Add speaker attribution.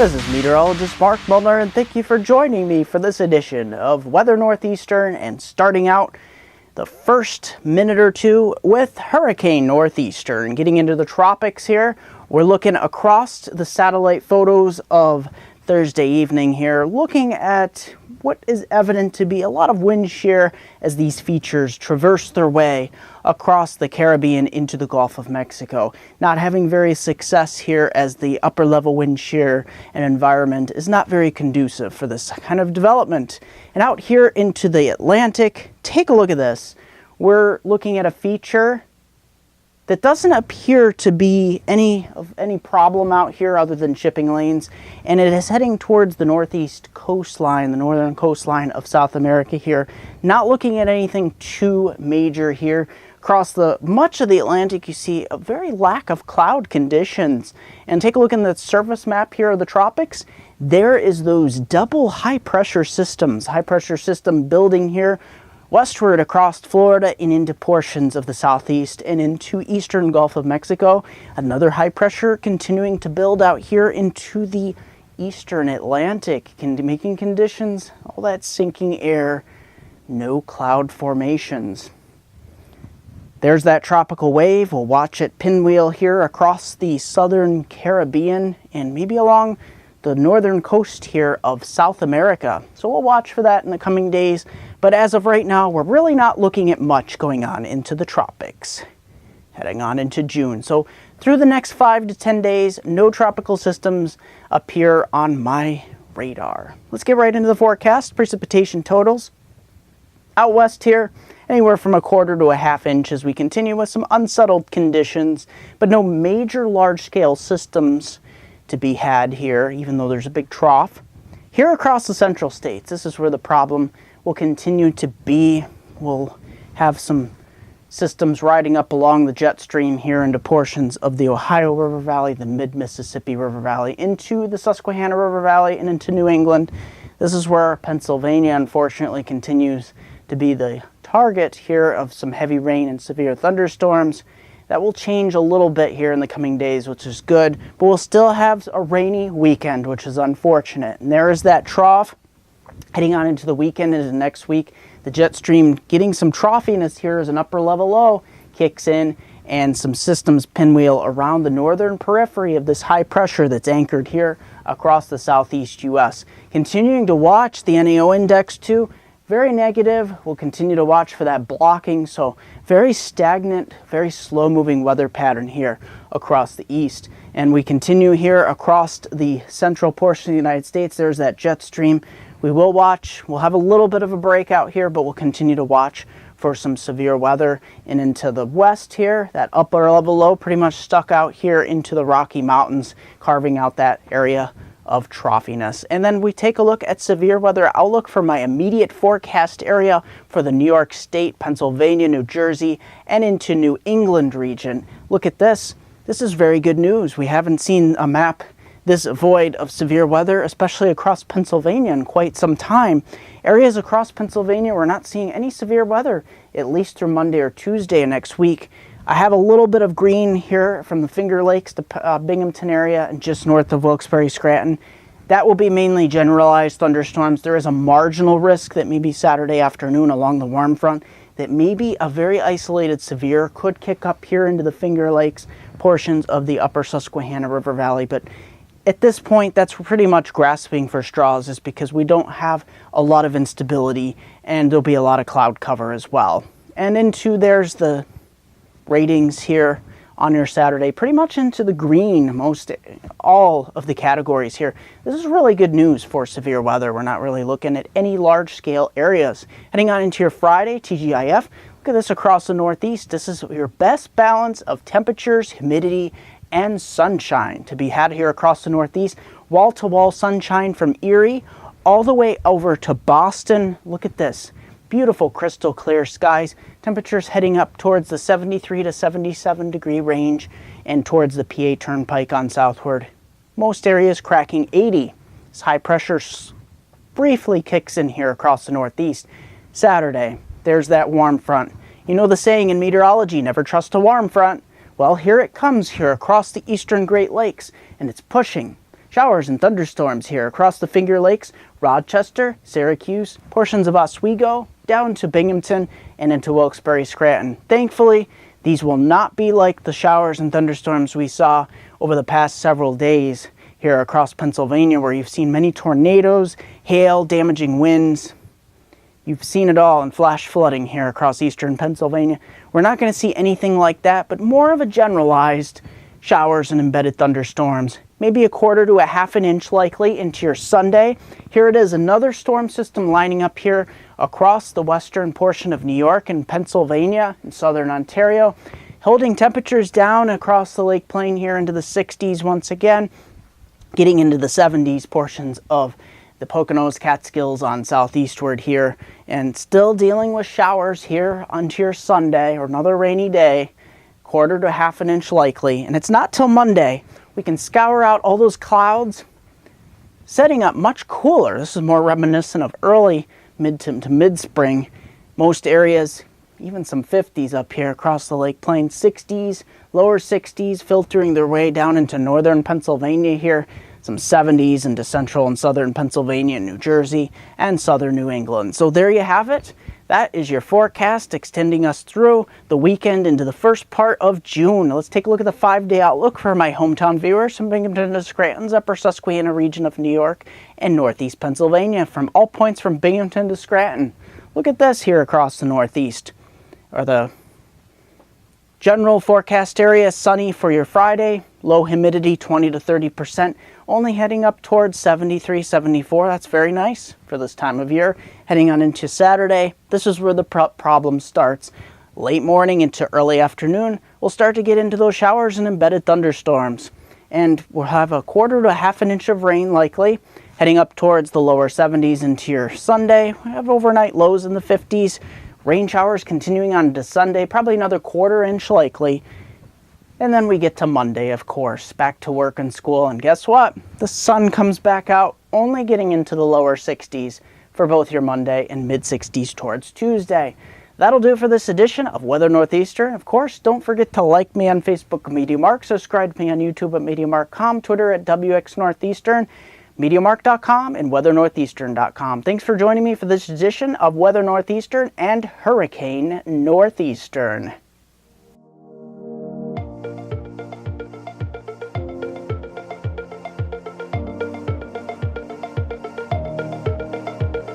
Speaker 1: This is meteorologist Mark Mulner, and thank you for joining me for this edition of Weather Northeastern, and starting out the first minute or two with Hurricane Northeastern. Getting into the tropics here, we're looking across the satellite photos of Thursday evening here, looking at what is evident to be a lot of wind shear as these features traverse their way across the Caribbean into the Gulf of Mexico. Not having very success here as the upper level wind shear and environment is not very conducive for this kind of development. And out here into the Atlantic, take a look at this. We're looking at a feature that doesn't appear to be any problem out here other than shipping lanes, and it is heading towards the northeast coastline, the northern coastline of South America here. Not looking at anything too major here. Across much of the Atlantic, you see a very lack of cloud conditions. And take a look in the surface map here of the tropics. There is those double high pressure systems, high pressure system building here westward across Florida and into portions of the southeast and into eastern Gulf of Mexico. Another high pressure continuing to build out here into the eastern Atlantic, making conditions, all that sinking air, no cloud formations. There's that tropical wave. We'll watch it pinwheel here across the southern Caribbean and maybe along the northern coast here of South America. So we'll watch for that in the coming days. But as of right now, we're really not looking at much going on into the tropics. Heading on into June. So through the next 5 to 10 days, no tropical systems appear on my radar. Let's get right into the forecast. Precipitation totals. Out west here, anywhere from 1/4 to 1/2 inch as we continue with some unsettled conditions, but no major large-scale systems to be had here, even though there's a big trough. Here across the central states, this is where the problem will continue to be. We'll have some systems riding up along the jet stream here into portions of the Ohio River Valley, the mid-Mississippi River Valley, into the Susquehanna River Valley, and into New England. This is where Pennsylvania, unfortunately, continues to be the target here of some heavy rain and severe thunderstorms. That will change a little bit here in the coming days, which is good, but we'll still have a rainy weekend, which is unfortunate. And there is that trough heading on into the weekend into next week. The jet stream getting some troughiness here as an upper level low kicks in, and some systems pinwheel around the northern periphery of this high pressure that's anchored here across the southeast U.S. Continuing to watch the NAO index too. Very negative. We'll continue to watch for that blocking. So very stagnant, very slow moving weather pattern here across the east. And we continue here across the central portion of the United States. There's that jet stream. We will watch. We'll have a little bit of a breakout here, but we'll continue to watch for some severe weather. And into the west here, that upper level low pretty much stuck out here into the Rocky Mountains, carving out that area of troughiness. And then we take a look at severe weather outlook for my immediate forecast area for the New York State, Pennsylvania, New Jersey, and into New England region. Look at this. This is very good news. We haven't seen a map this void of severe weather, especially across Pennsylvania, in quite some time. Areas across Pennsylvania, we're not seeing any severe weather, at least through Monday or Tuesday of next week. I have a little bit of green here from the Finger Lakes to Binghamton area and just north of Wilkes-Barrie, Scranton. That will be mainly generalized thunderstorms. There is a marginal risk that maybe Saturday afternoon along the warm front that maybe a very isolated severe could kick up here into the Finger Lakes, portions of the upper Susquehanna River Valley. But at this point, that's pretty much grasping for straws, just because we don't have a lot of instability and there'll be a lot of cloud cover as well. And into there's the ratings here on your Saturday, pretty much into the green, all of the categories here. This is really good news for severe weather. We're not really looking at any large scale areas. Heading on into your Friday, TGIF, look at this across the Northeast. This is your best balance of temperatures, humidity, and sunshine to be had here across the Northeast. Wall-to-wall sunshine from Erie all the way over to Boston. Look at this. Beautiful crystal clear skies. Temperatures heading up towards the 73 to 77 degree range and towards the PA Turnpike on southward. Most areas cracking 80. This high pressure briefly kicks in here across the Northeast. Saturday, there's that warm front. You know the saying in meteorology, never trust a warm front. Well, here it comes here across the eastern Great Lakes, and it's pushing Showers and thunderstorms here across the Finger Lakes, Rochester, Syracuse, portions of Oswego, down to Binghamton, and into Wilkes-Barrie, Scranton. Thankfully, these will not be like the showers and thunderstorms we saw over the past several days here across Pennsylvania, where you've seen many tornadoes, hail, damaging winds. You've seen it all in flash flooding here across eastern Pennsylvania. We're not going to see anything like that, but more of a generalized showers and embedded thunderstorms. Maybe a quarter to a half an inch likely into your Sunday. Here it is, another storm system lining up here across the western portion of New York and Pennsylvania and southern Ontario, holding temperatures down across the Lake Plain here into the 60s once again, getting into the 70s portions of the Poconos, Catskills on southeastward here, and still dealing with showers here onto your Sunday or another rainy day, quarter to half an inch likely. And it's not till Monday we can scour out all those clouds, setting up much cooler. This is more reminiscent of early mid to mid-spring. Most areas, even some 50s up here across the Lake Plain, 60s, lower 60s, filtering their way down into northern Pennsylvania here, some 70s into central and southern Pennsylvania, New Jersey, and southern New England. So there you have it. That is your forecast extending us through the weekend into the first part of June. Let's take a look at the 5-day outlook for my hometown viewers from Binghamton to Scranton's upper Susquehanna region of New York and northeast Pennsylvania, from all points from Binghamton to Scranton. Look at this here across the northeast, or the general forecast area. Sunny for your Friday, low humidity 20 to 30%, only heading up towards 73, 74. That's very nice for this time of year. Heading on into Saturday, this is where the problem starts. Late morning into early afternoon, we'll start to get into those showers and embedded thunderstorms. And we'll have a quarter to a half an inch of rain likely, heading up towards the lower 70s into your Sunday. We have overnight lows in the 50s. Rain showers continuing on to Sunday, probably another quarter inch likely. And then we get to Monday, of course, back to work and school. And guess what? The sun comes back out, only getting into the lower 60s for both your Monday and mid 60s towards Tuesday. That'll do for this edition of Weather Northeastern. Of course, don't forget to like me on Facebook at MeteoMark, subscribe to me on YouTube at MeteoMark.com, Twitter at WX Northeastern, MeteoMark.com, and WeatherNortheastern.com. Thanks for joining me for this edition of Weather Northeastern and Hurricane Northeastern.